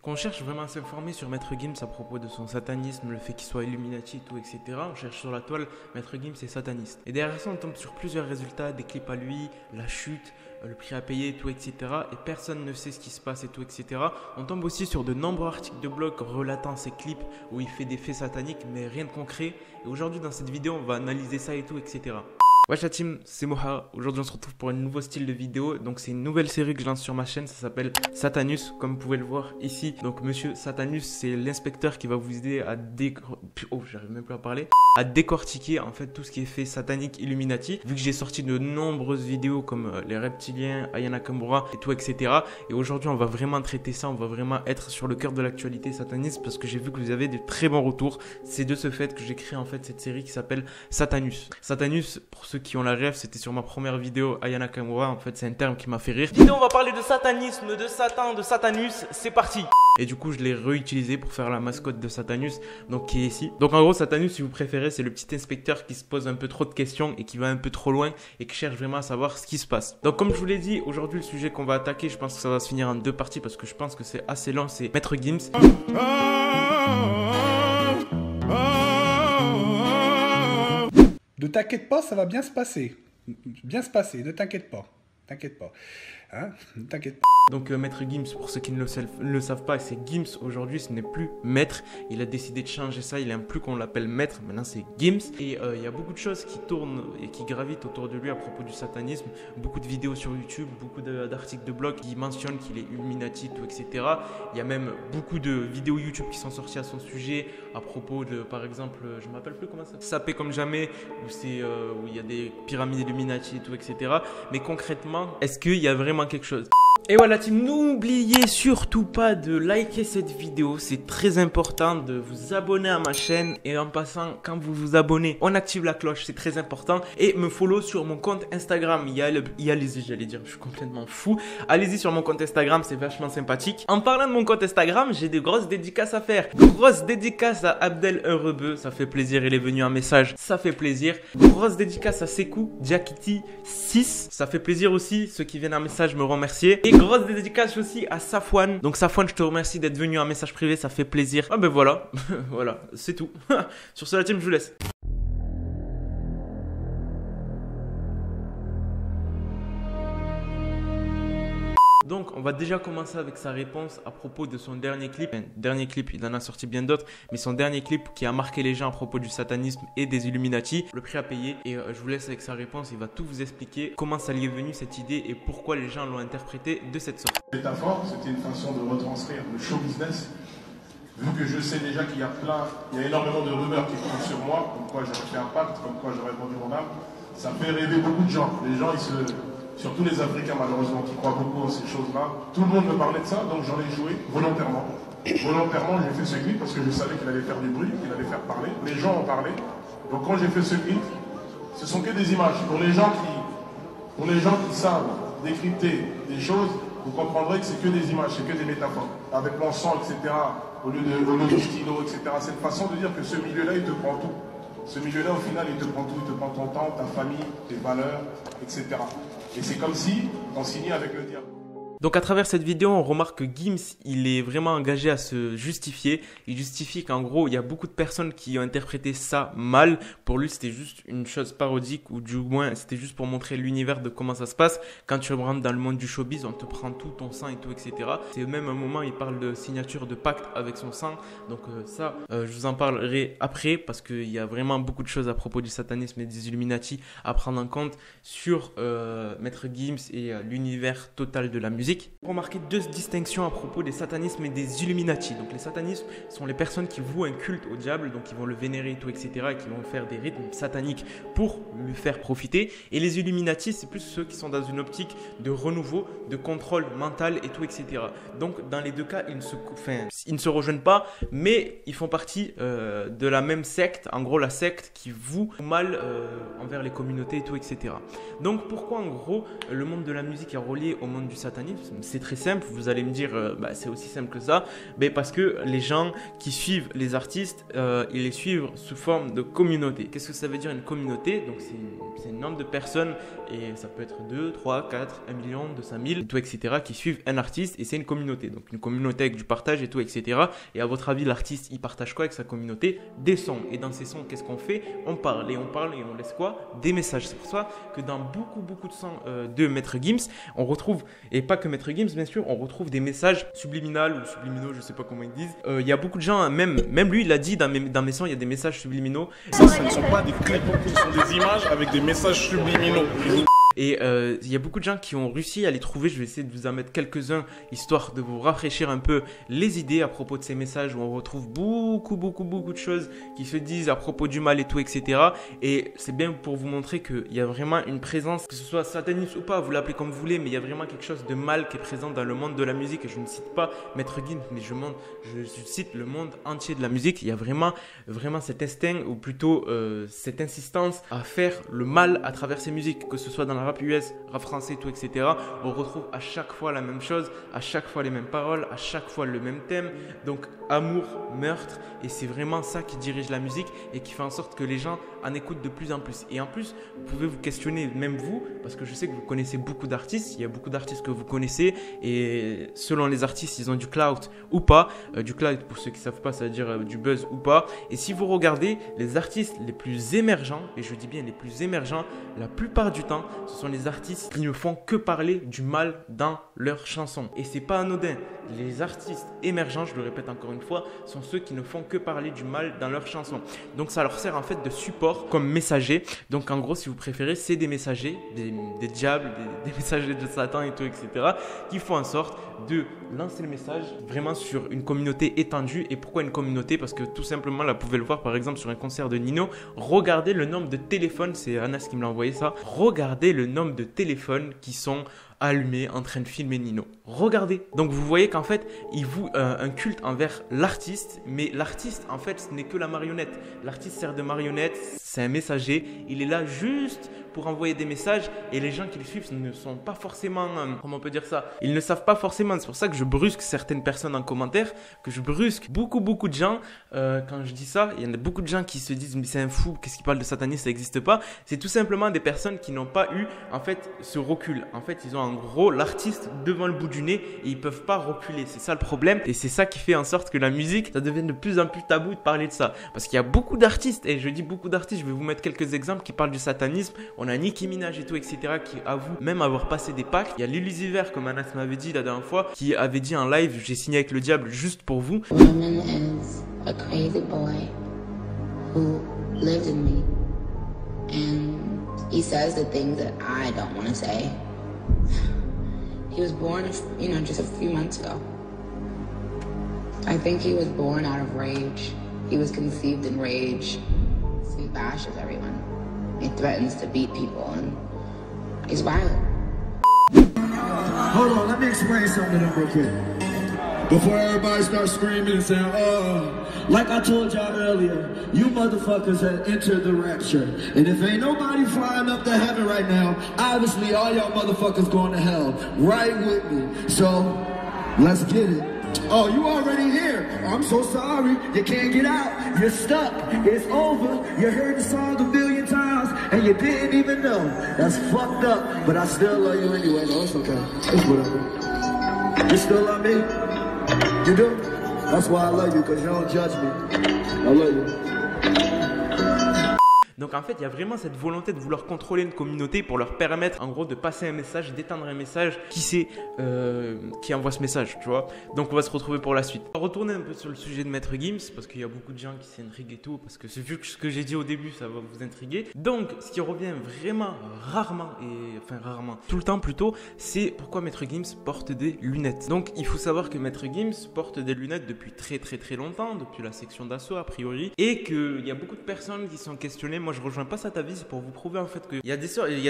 Quand on cherche vraiment à s'informer sur Maître Gims à propos de son satanisme, le fait qu'il soit Illuminati et tout, etc., on cherche sur la toile Maître Gims est sataniste. Et derrière ça, on tombe sur plusieurs résultats, des clips à lui, la chute, le prix à payer et tout, etc. Et personne ne sait ce qui se passe et tout, etc. On tombe aussi sur de nombreux articles de blog relatant ces clips où il fait des faits sataniques, mais rien de concret. Et aujourd'hui, dans cette vidéo, on va analyser ça et tout, etc. Wesh la team, c'est Moha. Aujourd'hui on se retrouve pour un nouveau style de vidéo. Donc c'est une nouvelle série que je lance sur ma chaîne. Ça s'appelle Satanus, comme vous pouvez le voir ici. Donc monsieur Satanus, c'est l'inspecteur qui va vous aider à décortiquer en fait tout ce qui est fait satanique Illuminati. Vu que j'ai sorti de nombreuses vidéos comme les reptiliens, Aya Nakamura et tout, etc. Et aujourd'hui on va vraiment traiter ça. On va vraiment être sur le cœur de l'actualité sataniste parce que j'ai vu que vous avez de très bons retours. C'est de ce fait que j'ai créé en fait cette série qui s'appelle Satanus. Satanus, pour ceux qui ont la rêve, c'était sur ma première vidéo Aya Nakamura. En fait, c'est un terme qui m'a fait rire. Vidéo, on va parler de satanisme, de Satan, de Satanus. C'est parti. Et du coup, je l'ai réutilisé pour faire la mascotte de Satanus, donc qui est ici. Donc en gros, Satanus, si vous préférez, c'est le petit inspecteur qui se pose un peu trop de questions et qui va un peu trop loin et qui cherche vraiment à savoir ce qui se passe. Donc comme je vous l'ai dit, aujourd'hui, le sujet qu'on va attaquer, je pense que ça va se finir en deux parties parce que je pense que c'est assez long. C'est Maître Gims. Ne t'inquiète pas, ça va bien se passer. Bien se passer, ne t'inquiète pas. T'inquiète pas. Hein? Ne t'inquiète pas. Donc Maître Gims, pour ceux qui ne le savent pas, c'est Gims aujourd'hui, ce n'est plus Maître. Il a décidé de changer ça, il n'aime plus qu'on l'appelle Maître, maintenant c'est Gims. Et il y a beaucoup de choses qui tournent et qui gravitent autour de lui à propos du satanisme. Beaucoup de vidéos sur YouTube, beaucoup d'articles de blog qui mentionnent qu'il est Illuminati, tout, etc. Il y a même beaucoup de vidéos YouTube qui sont sorties à son sujet à propos de, par exemple, je ne me rappelle plus comment ça s'appelle, Sapé comme jamais, où il y a des pyramides Illuminati et tout, etc. Mais concrètement, est-ce qu'il y a vraiment quelque chose? Et voilà team, n'oubliez surtout pas de liker cette vidéo, c'est très important de vous abonner à ma chaîne et en passant, quand vous vous abonnez, on active la cloche, c'est très important et me follow sur mon compte Instagram, allez-y, j'allais dire, je suis complètement fou, allez-y sur mon compte Instagram, c'est vachement sympathique. En parlant de mon compte Instagram, j'ai des grosses dédicaces à faire, grosse dédicace à Abdel Rebeu, ça fait plaisir, il est venu en message, ça fait plaisir, grosse dédicace à Sekou, Jakiti 6, ça fait plaisir aussi, ceux qui viennent en message me remercier. Et grosse dédicace aussi à Safwan. Donc Safwan, je te remercie d'être venu en message privé, ça fait plaisir. Ah ben voilà, voilà, c'est tout. Sur ce la team, je vous laisse. Donc, on va déjà commencer avec sa réponse à propos de son dernier clip. Dernier clip, il en a sorti bien d'autres, mais son dernier clip qui a marqué les gens à propos du satanisme et des Illuminati, le prix à payer. Et je vous laisse avec sa réponse, il va tout vous expliquer comment ça lui est venu cette idée et pourquoi les gens l'ont interprété de cette sorte. Métaphore, c'était une façon de retranscrire le show business. Vu que je sais déjà qu'il y a énormément de rumeurs qui tournent sur moi, comme quoi j'aurais fait un pacte, comme quoi j'aurais vendu mon âme, ça fait rêver beaucoup de gens. Les gens, surtout les Africains malheureusement, qui croient beaucoup en ces choses-là. Tout le monde me parlait de ça, donc j'en ai joué volontairement. Volontairement, j'ai fait ce clip parce que je savais qu'il allait faire du bruit, qu'il allait faire parler. Les gens en parlaient. Donc quand j'ai fait ce clip, ce sont que des images. Pour les gens qui savent décrypter des choses, vous comprendrez que c'est que des images, c'est que des métaphores. Avec l'encens, etc., au lieu du stylo, etc. C'est une façon de dire que ce milieu-là, il te prend tout. Ce milieu-là, au final, il te prend tout. Il te prend ton temps, ta famille, tes valeurs, etc. Et c'est comme si on signait avec le diable. Donc à travers cette vidéo, on remarque que Gims, il est vraiment engagé à se justifier. Il justifie qu'en gros, il y a beaucoup de personnes qui ont interprété ça mal. Pour lui, c'était juste une chose parodique ou du moins, c'était juste pour montrer l'univers de comment ça se passe. Quand tu rentres dans le monde du showbiz, on te prend tout, ton sang et tout, etc. C'est même un moment, il parle de signature de pacte avec son sang. Donc je vous en parlerai après parce qu'il y a vraiment beaucoup de choses à propos du satanisme et des Illuminati à prendre en compte sur Maître Gims et l'univers total de la musique. Remarquez deux distinctions à propos des satanismes et des Illuminati. Donc les satanismes sont les personnes qui vouent un culte au diable, donc ils vont le vénérer et tout, etc. et qui vont faire des rythmes sataniques pour lui faire profiter. Et les Illuminati, c'est plus ceux qui sont dans une optique de renouveau, de contrôle mental et tout, etc. Donc dans les deux cas, ils ne se rejoignent pas, mais ils font partie de la même secte. En gros, la secte qui voue mal envers les communautés et tout, etc. Donc pourquoi en gros le monde de la musique est relié au monde du satanisme? c'est très simple. Vous allez me dire, c'est aussi simple que ça. Mais parce que les gens qui suivent les artistes, ils les suivent sous forme de communauté. Qu'est-ce que ça veut dire une communauté? Donc c'est un nombre de personnes, et ça peut être 2, 3, 4, 1 million, 200 000, et tout, etc., qui suivent un artiste, et c'est une communauté. Donc une communauté avec du partage et tout, etc. Et à votre avis, l'artiste, il partage quoi avec sa communauté? Des sons. Et dans ces sons, qu'est-ce qu'on fait? On parle et on laisse quoi? Des messages. C'est pour ça que dans beaucoup de sons de Maître Gims, on retrouve, et pas que Maître Gims, bien sûr, on retrouve des messages subliminaux ou subliminaux, je sais pas comment ils disent. Il y a beaucoup de gens, même lui, il a dit dans mes sons, il y a des messages subliminaux. Ça, ce ne sont pas des clips, ce sont des images avec des messages subliminaux. Et il y a beaucoup de gens qui ont réussi à les trouver. Je vais essayer de vous en mettre quelques-uns, histoire de vous rafraîchir un peu les idées à propos de ces messages, où on retrouve beaucoup de choses qui se disent à propos du mal et tout, etc. Et c'est bien pour vous montrer qu'il y a vraiment une présence, que ce soit sataniste ou pas, vous l'appelez comme vous voulez, mais il y a vraiment quelque chose de mal qui est présent dans le monde de la musique. Et je ne cite pas Maître Gims, mais je cite le monde entier de la musique. Il y a vraiment cet instinct, ou plutôt cette insistance à faire le mal à travers ces musiques, que ce soit dans la rap US, rap français, tout, etc. On retrouve à chaque fois la même chose, à chaque fois les mêmes paroles, à chaque fois le même thème. Donc amour, meurtre, et c'est vraiment ça qui dirige la musique et qui fait en sorte que les gens en écoutent de plus en plus. Et en plus, vous pouvez vous questionner, même vous, parce que je sais que vous connaissez beaucoup d'artistes. Il y a beaucoup d'artistes que vous connaissez, et selon les artistes, ils ont du clout ou pas. Du clout, pour ceux qui ne savent pas, ça veut dire du buzz ou pas. Et si vous regardez les artistes les plus émergents, et je dis bien les plus émergents, la plupart du temps, ce sont les artistes qui ne font que parler du mal dans leurs chansons. Et c'est pas anodin. Les artistes émergents, je le répète encore une fois, sont ceux qui ne font que parler du mal dans leurs chansons. Donc ça leur sert en fait de support comme messager. Donc en gros, si vous préférez, c'est des messagers, des diables, des messagers de Satan et tout, etc., qui font en sorte de lancer le message vraiment sur une communauté étendue. Et pourquoi une communauté? Parce que tout simplement, là, vous pouvez le voir par exemple sur un concert de Nino. Regardez le nombre de téléphones, c'est Anas qui me l'a envoyé ça. Regardez le nombre de téléphones qui sont allumés en train de filmer Nino. Regardez. Donc vous voyez qu'en fait, il voue un culte envers l'artiste, mais l'artiste, en fait, ce n'est que la marionnette. L'artiste sert de marionnette, c'est un messager. Il est là juste pour envoyer des messages, et les gens qui le suivent ne sont pas forcément, comment on peut dire ça, ils ne savent pas forcément. C'est pour ça que je brusque certaines personnes en commentaire, que je brusque beaucoup de gens. Quand je dis ça, il y en a beaucoup de gens qui se disent mais c'est un fou, qu'est-ce qu'il parle de satanisme, ça n'existe pas. C'est tout simplement des personnes qui n'ont pas eu en fait ce recul. En fait, ils ont en gros l'artiste devant le bout du nez et ils peuvent pas reculer. C'est ça le problème, et c'est ça qui fait en sorte que la musique, ça devient de plus en plus tabou de parler de ça, parce qu'il y a beaucoup d'artistes, et je dis beaucoup d'artistes, je vais vous mettre quelques exemples qui parlent du satanisme. On a Nicki Minaj et tout, etc., qui avoue même avoir passé des pactes. Il y a Lil Uzi Vert, comme Anas m'avait dit la dernière fois, qui avait dit en live, j'ai signé avec le diable juste pour vous. Roman is a crazy boy who lived in me, and he says the things that I don't want to say. He was born, just a few months ago. I think he was born out of rage. He was conceived in rage. So he bashes everyone. He threatens to beat people, and he's violent. Hold on, let me explain something to them real quick. Before everybody starts screaming and saying, oh, like I told y'all earlier, you motherfuckers have entered the rapture. And if ain't nobody flying up to heaven right now, obviously all y'all motherfuckers going to hell. Right with me. So, let's get it. Oh, you already here. I'm so sorry. You can't get out. You're stuck. It's over. You heard the song a million times and you didn't even know. That's fucked up. But I still love you anyway. No, it's okay. It's whatever. You still love me? You do? That's why I love you, because you don't judge me. I love you. Donc en fait, il y a vraiment cette volonté de vouloir contrôler une communauté pour leur permettre en gros de passer un message, d'éteindre un message. Qui c'est qui envoie ce message, tu vois? Donc on va se retrouver pour la suite. On va retourner un peu sur le sujet de Maître Gims, parce qu'il y a beaucoup de gens qui s'intriguent et tout, parce que vu que ce que j'ai dit au début, ça va vous intriguer. Donc ce qui revient vraiment rarement, tout le temps plutôt, c'est pourquoi Maître Gims porte des lunettes. Donc il faut savoir que Maître Gims porte des lunettes depuis très longtemps, depuis la section d'assaut a priori, et qu'il y a beaucoup de personnes qui sont questionnées. Moi je rejoins pas cet avis, c'est pour vous prouver en fait qu'il y a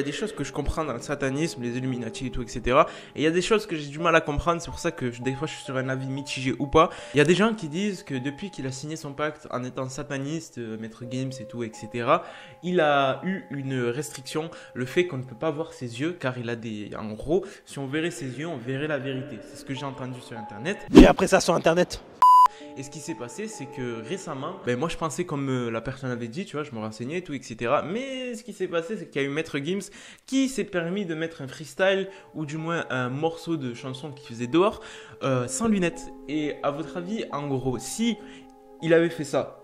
des choses que je comprends dans le satanisme, les Illuminati et tout, etc. Et il y a des choses que j'ai du mal à comprendre, c'est pour ça que des fois je suis sur un avis mitigé ou pas. Il y a des gens qui disent que depuis qu'il a signé son pacte en étant sataniste, Maître Gims et tout, etc., il a eu une restriction, le fait qu'on ne peut pas voir ses yeux, car il a des... En gros, si on verrait ses yeux, on verrait la vérité. C'est ce que j'ai entendu sur Internet. Et après ça sur Internet. Et ce qui s'est passé, c'est que récemment, moi je pensais comme la personne avait dit, tu vois, je me renseignais et tout, etc. Mais ce qui s'est passé, c'est qu'il y a eu Maître Gims qui s'est permis de mettre un freestyle, ou du moins un morceau de chanson qu'il faisait dehors, sans lunettes. Et à votre avis, en gros, si il avait fait ça,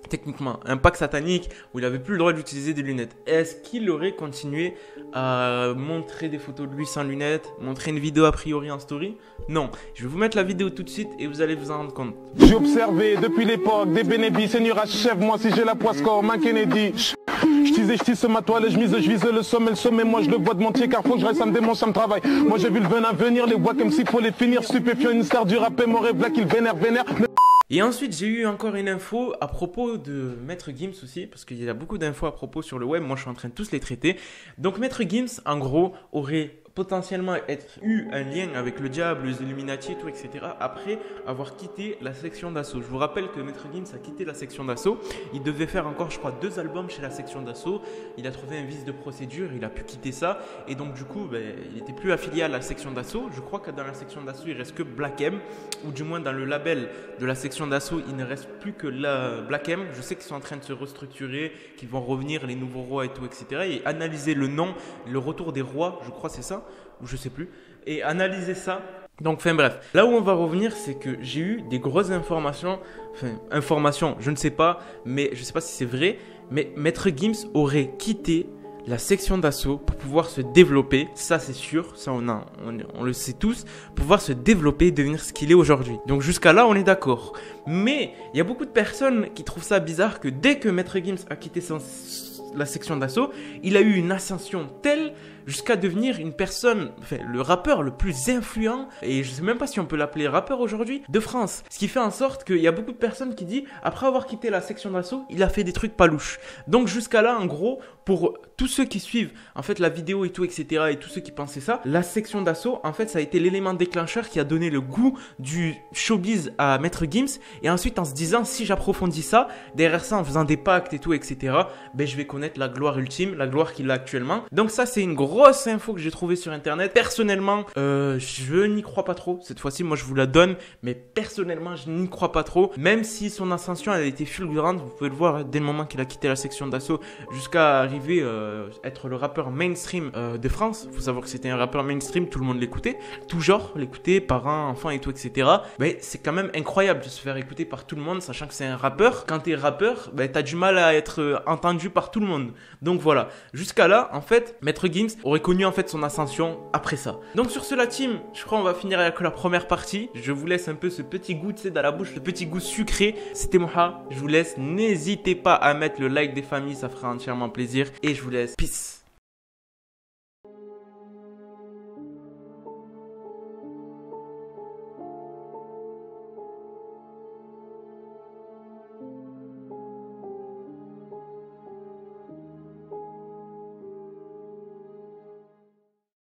techniquement, un pacte satanique où il n'avait plus le droit d'utiliser des lunettes, est-ce qu'il aurait continué à montrer des photos de lui sans lunettes, montrer une vidéo a priori en story? Non. Je vais vous mettre la vidéo tout de suite et vous allez vous en rendre compte. J'ai observé depuis l'époque des bénébis, Seigneur achève moi si j'ai la poisse corps, man Kennedy. Je tisse ma toile et je vise le sommet, moi je le vois de mon pied car faut que je reste, ça me démonte, ça me travaille. Moi j'ai vu le venin venir, les voix comme s'il faut les finir, stupéfiant, une star du rap et mon rêve là qu'il vénère. Et ensuite, j'ai eu encore une info à propos de Maître Gims aussi, parce qu'il y a beaucoup d'infos à propos sur le web, moi je suis en train de tous les traiter. Donc Maître Gims, en gros, aurait potentiellement eu un lien avec le diable, les Illuminati et tout, etc. après avoir quitté la section d'assaut. Je vous rappelle que Maître Gims a quitté la section d'assaut. Il devait faire encore, je crois, 2 albums chez la section d'assaut. Il a trouvé un vice de procédure, il a pu quitter ça. Et donc du coup, il n'était plus affilié à la section d'assaut. Je crois que dans la section d'assaut, il reste que Black M, ou du moins dans le label de la section d'assaut, il ne reste plus que la Black M. Je sais qu'ils sont en train de se restructurer, qu'ils vont revenir les nouveaux rois et tout, etc. Et analyser le nom, le retour des rois, je crois c'est ça, ou je sais plus, et analyser ça. Donc, enfin bref, là où on va revenir, c'est que j'ai eu des grosses informations, je ne sais pas, mais je ne sais pas si c'est vrai, mais Maître Gims aurait quitté la section d'assaut pour pouvoir se développer, ça c'est sûr, ça on le sait tous, pour pouvoir se développer et devenir ce qu'il est aujourd'hui. Donc jusqu'à là on est d'accord. Mais il y a beaucoup de personnes qui trouvent ça bizarre que dès que Maître Gims a quitté la section d'assaut, il a eu une ascension telle jusqu'à devenir une personne, le rappeur le plus influent, et je sais même pas si on peut l'appeler rappeur aujourd'hui, de France. Ce qui fait en sorte qu'il y a beaucoup de personnes qui disent, après avoir quitté la section d'assaut, il a fait des trucs pas louches. Donc jusqu'à là, en gros, pour tous ceux qui suivent en fait la vidéo et tout, etc., et tous ceux qui pensaient ça, la section d'assaut, en fait, ça a été l'élément déclencheur qui a donné le goût du showbiz à Maître Gims, et ensuite en se disant, si j'approfondis ça, derrière ça, en faisant des pactes et tout, etc., je vais connaître la gloire ultime, la gloire qu'il a actuellement. Donc ça, c'est une grosse info que j'ai trouvée sur internet. Personnellement, je n'y crois pas trop. Cette fois-ci, moi je vous la donne, mais personnellement, je n'y crois pas trop. Même si son ascension, elle a été fulgurante, vous pouvez le voir dès le moment qu'il a quitté la section d'assaut jusqu'à arriver être le rappeur mainstream de France. Il faut savoir que c'était un rappeur mainstream, tout le monde l'écoutait, tout genre l'écoutait, parents, enfants et tout, etc. Mais c'est quand même incroyable de se faire écouter par tout le monde, sachant que c'est un rappeur. Quand t'es rappeur, t'as du mal à être entendu par tout le monde. Donc voilà, jusqu'à là, en fait, Maître Gims aurait connu en fait son ascension après ça. Donc sur ce la team, je crois on va finir avec la première partie. Je vous laisse un peu ce petit goût, tu sais, dans la bouche, le petit goût sucré. C'était Moha, je vous laisse. N'hésitez pas à mettre le like des familles, ça fera entièrement plaisir. Et je vous laisse. Peace.